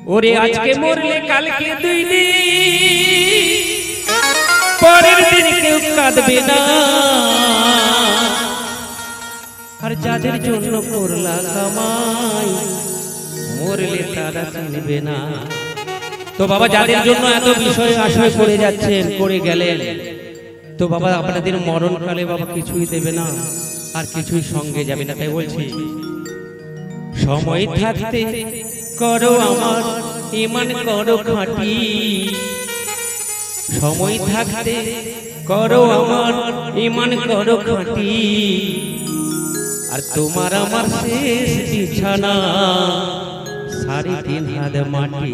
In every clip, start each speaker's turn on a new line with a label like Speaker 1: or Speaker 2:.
Speaker 1: ওরে আজকে মরলে কালকে দুই দিন পরের দিন কেউ কাঁদবে না আর যাদের জন্য করলা কামাই মরলে তারা চিনবে না। তো বাবা যাদের জন্য এত বিষয় আশয় করে যাচ্ছেন করে গেলেন তো বাবা আপনাদের মরণকালে বাবা কিছুই দেবে না আর কিছুই সঙ্গে যাবে না। তাই বলছি সময় থাকতে করো আমার ঈমান করো খাঁটি, সময় থাকতে করো আমার ঈমান করো খাঁটি আর তোমার আমার শেষ বিছানা 3.5 হাত মাটি।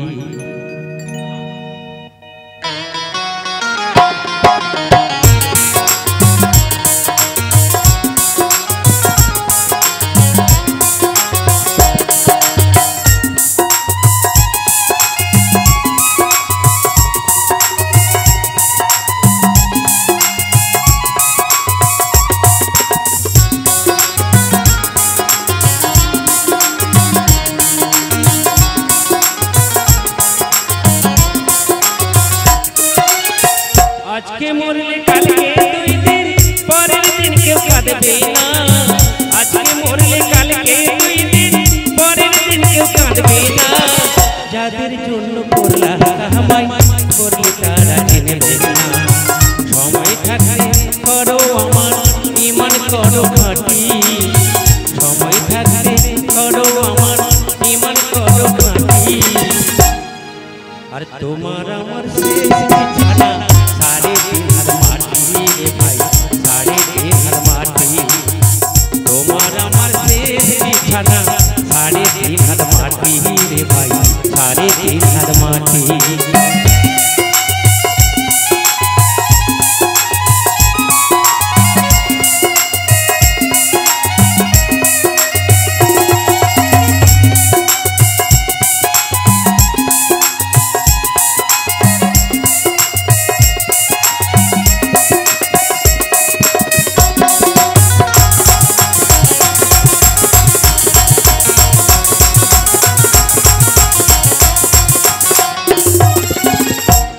Speaker 1: আজকে মরলে কালকে দুই দিন পরের দিন কেউ কাঁদবে না, আজকে মরলে কালকে দুই দিন পরের দিন কেউ কাঁদবে না। যাদের জন্য করলা কামাই করলে তারা চিনবে না। সময় থাকতে করো আমার ঈমান করো খাঁটি, সময় থাকতে করো আমার ঈমান করো খাঁটি আর তোমার আমার শেষ বিছানা 3.5 হাত মাটি রে ভাই 3.5 হাত মাটি। তোমার আমার শেষ বিছানা 3.5 হাত মাটি রে ভাই 3.5 হাত মাটি।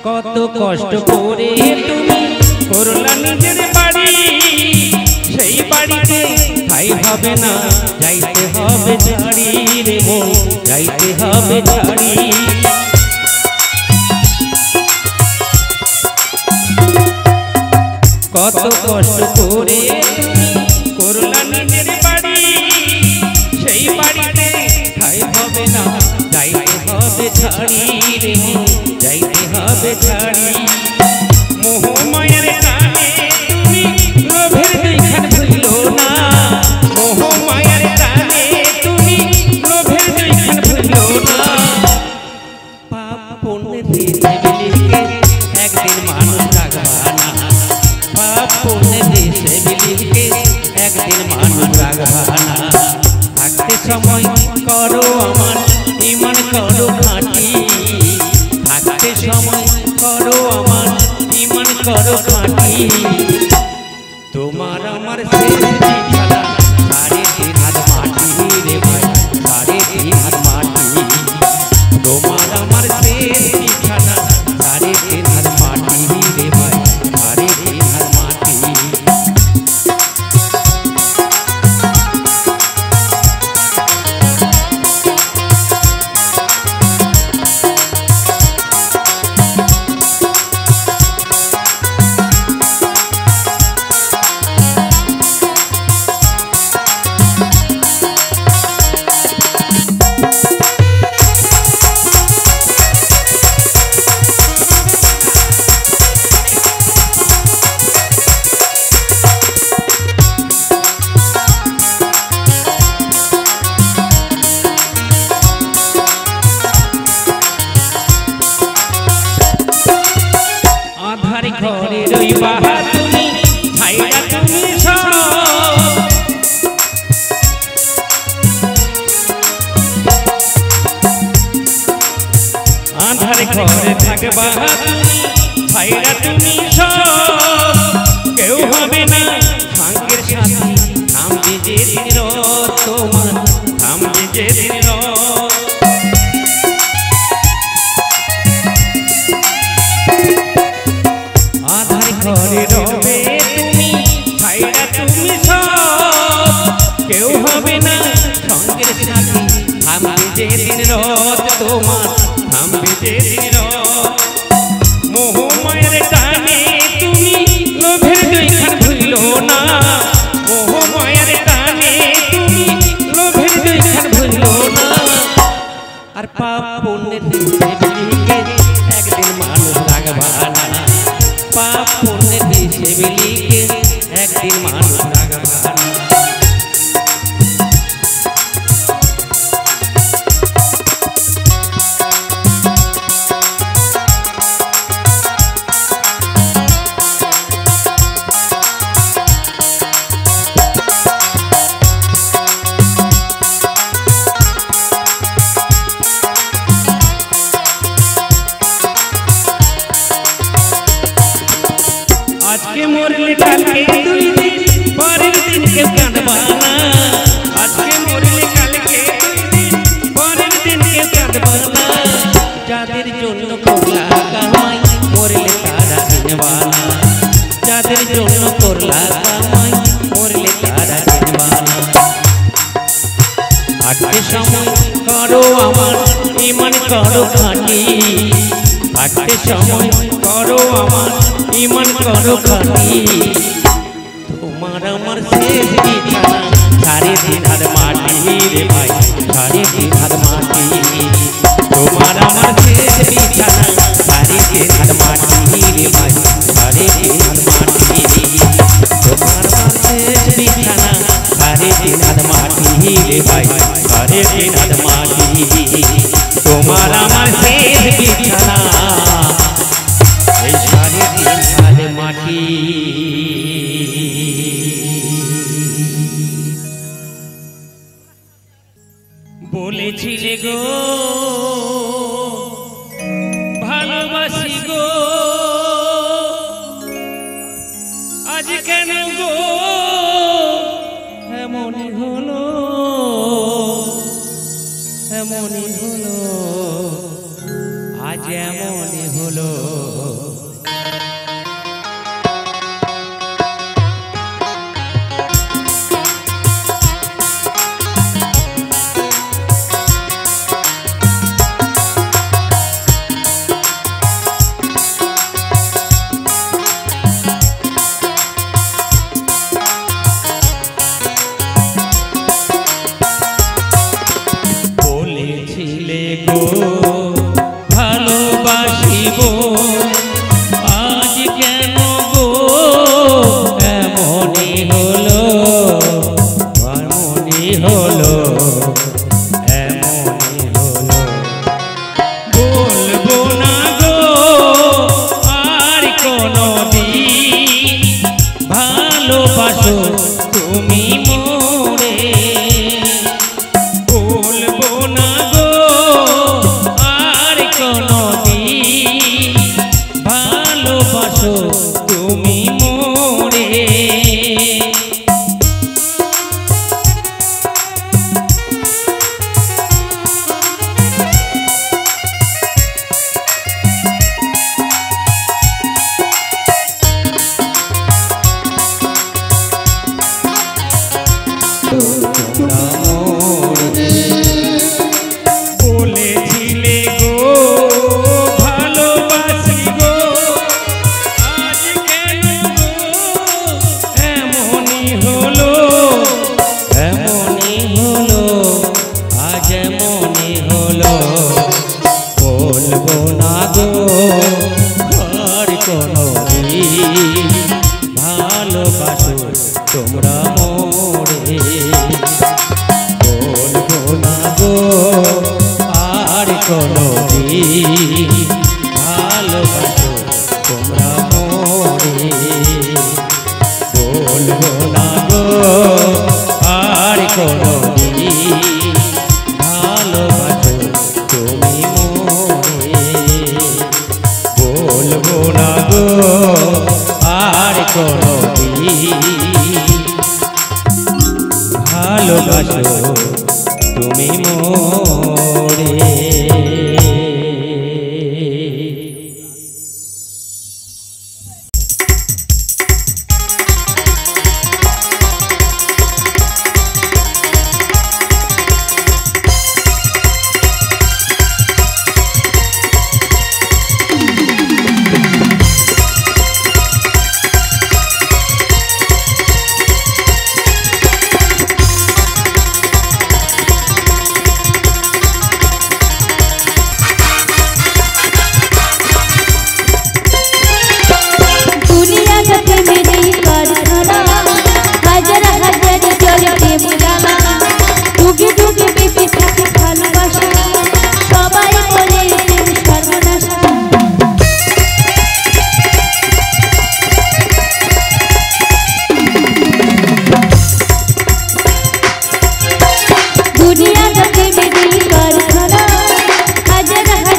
Speaker 1: কত কষ্ট করে তুমি করলা নিজের বাড়ি, সেই বাড়িতে ঠাই হবে না যাইতে হবে ছাড়ি রে মন যাইতে হবে ছাড়ি। কত কষ্ট করে তুমি করলা নিজের বাড়ি, সেই বাড়িতে ঠাই হবে না যাইতে হবে ছাড়ি রে মন যাইতে হবে ছাড়ি। মোহমায়ার টানে তুমি লোভের দুইখান ভুলো না, মোহমায়ার টানে তুমি লোভের দুইখান ভুলো না। পাপ পুণ্যের হিসেবে লিখে একদিন মানুষ রাখবা না, পাপ পুণ্যের হিসেবে লিখে একদিন মানুষ রাখবা না। থাকতে সময় করো আমার ঈমান করো খাঁটি, থাকতে সময় করো আমার ঈমান করো খাঁটি। তোমার আমার শেষ বিছানা 3.5 হাত মাটি রে ভাই 3.5 হাত মাটি। তোমার আমার শেষ বিছানা 3.5 হাত মাটি রে ভাই 3.5 হাত মাটি। আধার ঘরে রইবা তুমি ছাইরা তুমি সব, আধার ঘরে থাকবা তুমি ছাইরা তুমি সব। কেউ হবে না সঙ্গের সাথী থামবে যেদিন তোমার থামবে যেদিন তোমার থামবে যেদিন মোহ মায়ের টানে তুমি লোভের দুইখান ভুইল না মোহ মায়ের টানে তুমি লোভের দুইখান ভুইল না আর পাপ পুণ্যের হিসেবে একদিন মানুষ রাখবা না পাপ পুণ্যের হিসেবে একদিন মানুষ রাখবা না আজকে মরলে কালকে দুই দিন পরের দিন কেউ কাঁদবা না আজকে মরলে কালকে দুই দিন পরের দিন কেউ কাঁদবা না যাদের জন্য করলা কামাই মরলে তারা চিনবা না যাদের জন্য করলা কামাই মরলে তারা চিনবা না থাকতে সময় করো আমার ইমান করো খাঁটি থাকতে সময় করো আমার ইমান করো খাঁটি তোমার আমার শেষ বিছানা সাড়ে তিন হাত মাটি রে ভাই সাড়ে তিন হাত মাটি তোমার আমার শেষ বিছানা সাড়ে তিন হাত মাটি রে ভাই সাড়ে তিন হাত মাটি তোমার আমার শেষ বিছানা সাড়ে তিন হাত মাটি রে ভাই সাড়ে তিন হাত মাটি তোমার আমার শেষ বিছানা এই সাড়ে তিন হাত মাটি বলেছিলে গো ভালোবাসি গো আজ কেন গো এমনই হলো এমনই হলো আজ এমনই হলো বলেছিলে গো ভালোবাসিব আজ কেন গো এমনই হলো এমনই হলো এমনই হলো বলবো না গো আর কোনদিন ভালোবাসো তুমি মোরে বলবো না গো আর কোনদিন ভালোবাসো তুমি মোরে তোমরা মোরে বলেছিলে গো ভালোবাসি গো আজ কেন গো এমনই হলো এমনই হলো আজ এমনই হলো বলবো না গো আর কোনদিন ভালোবাসো তোমরা মোরে বলবো না গো আর কোনদিন ভালোবাসো তোমরা মোরে বলবো না গো আর কোনদিন ভালোবাসো তুমি মোরে বলবো না গো আর কোনদিন ভালোবাসো তুমি মোরে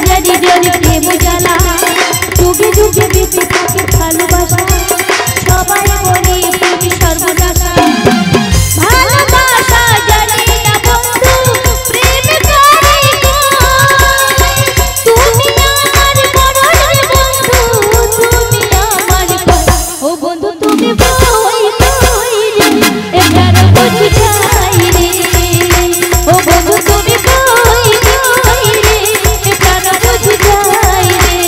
Speaker 2: হাজারি জলে প্রেম জ্বালা যুগে যুগে বেঁচে থাকে ভালোবাসা সবাই বলে তুমি সর্বনাশা ভালোবাসা জানি না বন্ধু প্রেম করে তুমি আমার মরণ বন্ধু তুমি আমার ও বন্ধু তুমি বই বই রে এবার বুঝ যাই রে ও বন্ধু তুমি বই বই রে এবার বুঝ যাই রে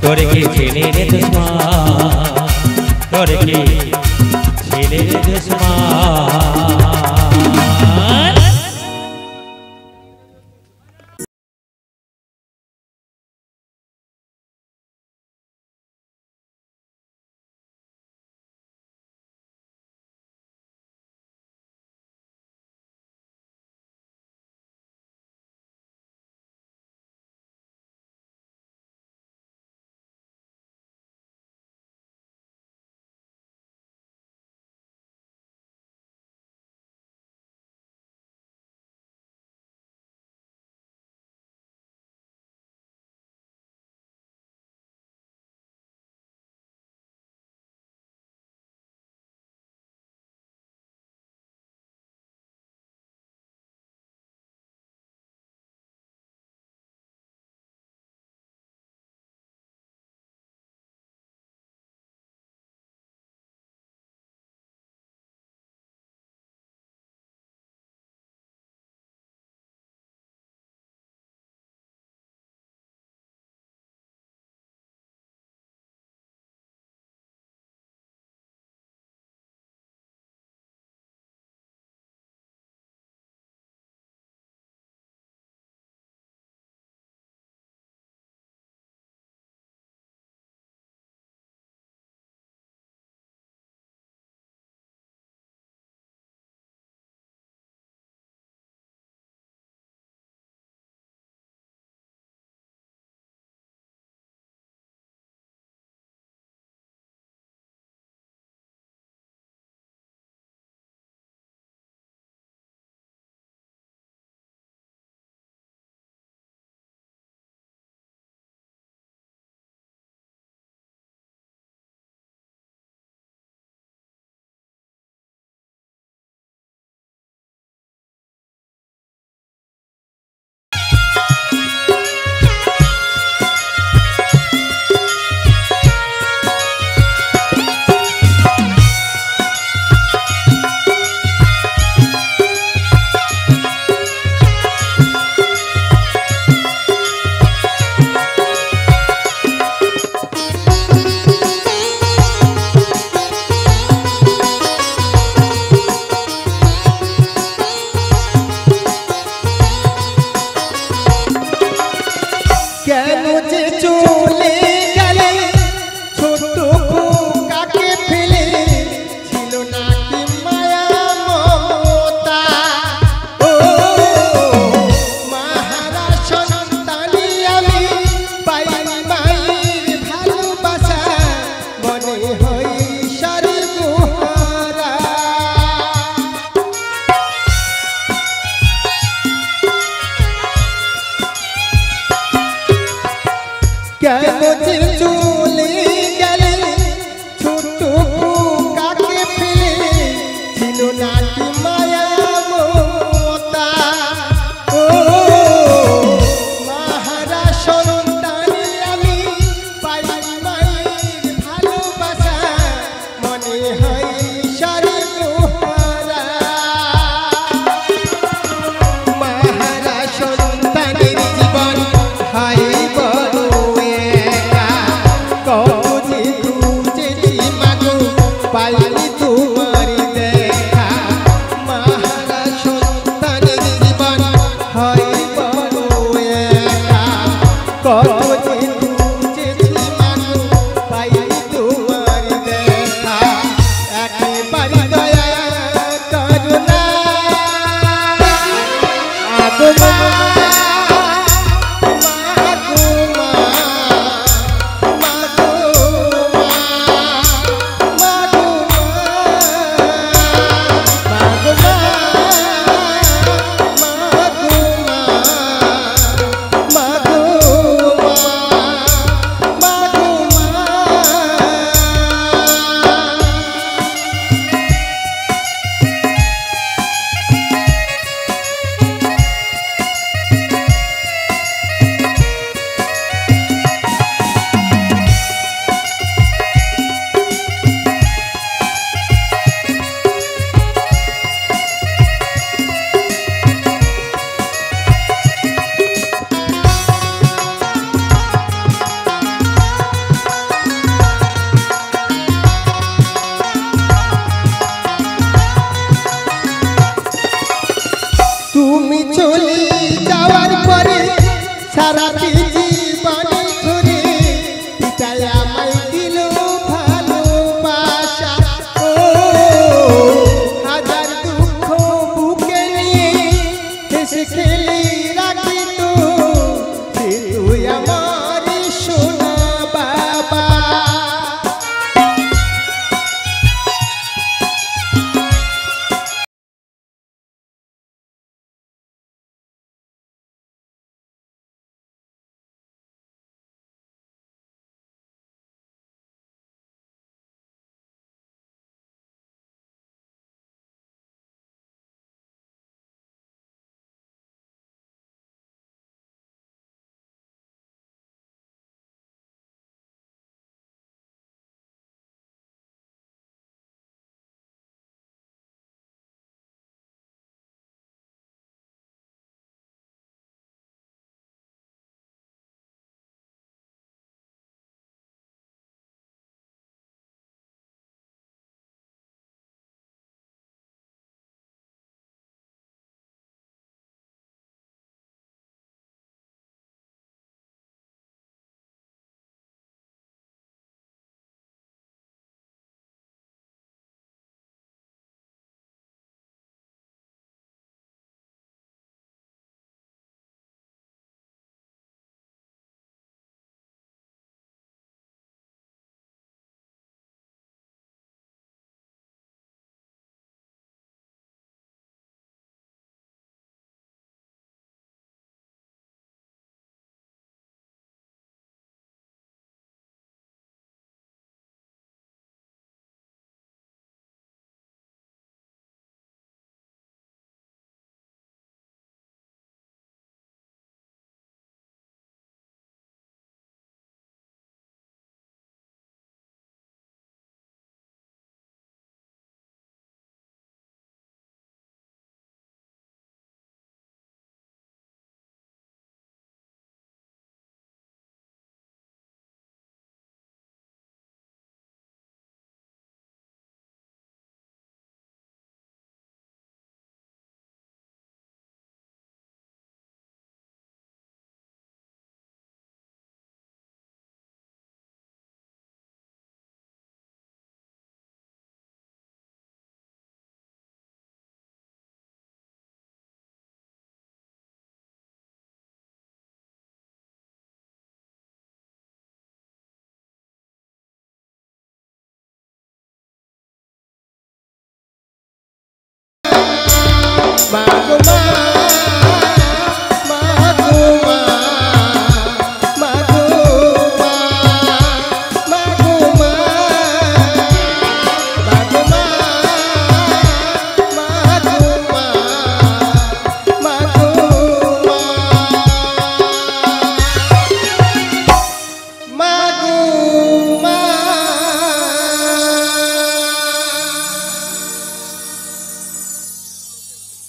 Speaker 1: তোরে কি ছেলে রে দুশ্মন তোরে কি ছেলে রে দুশ্মন
Speaker 3: পাইনি তোমার দেখা মাহারা সন্তানের জীবন হয় বড় একা কত যে খুঁজেছি মানুষ পাইনি তোমার দেখা একেবারে দয়া করুণা আগমা তুমি চলে যাওয়ার পরে সারাটি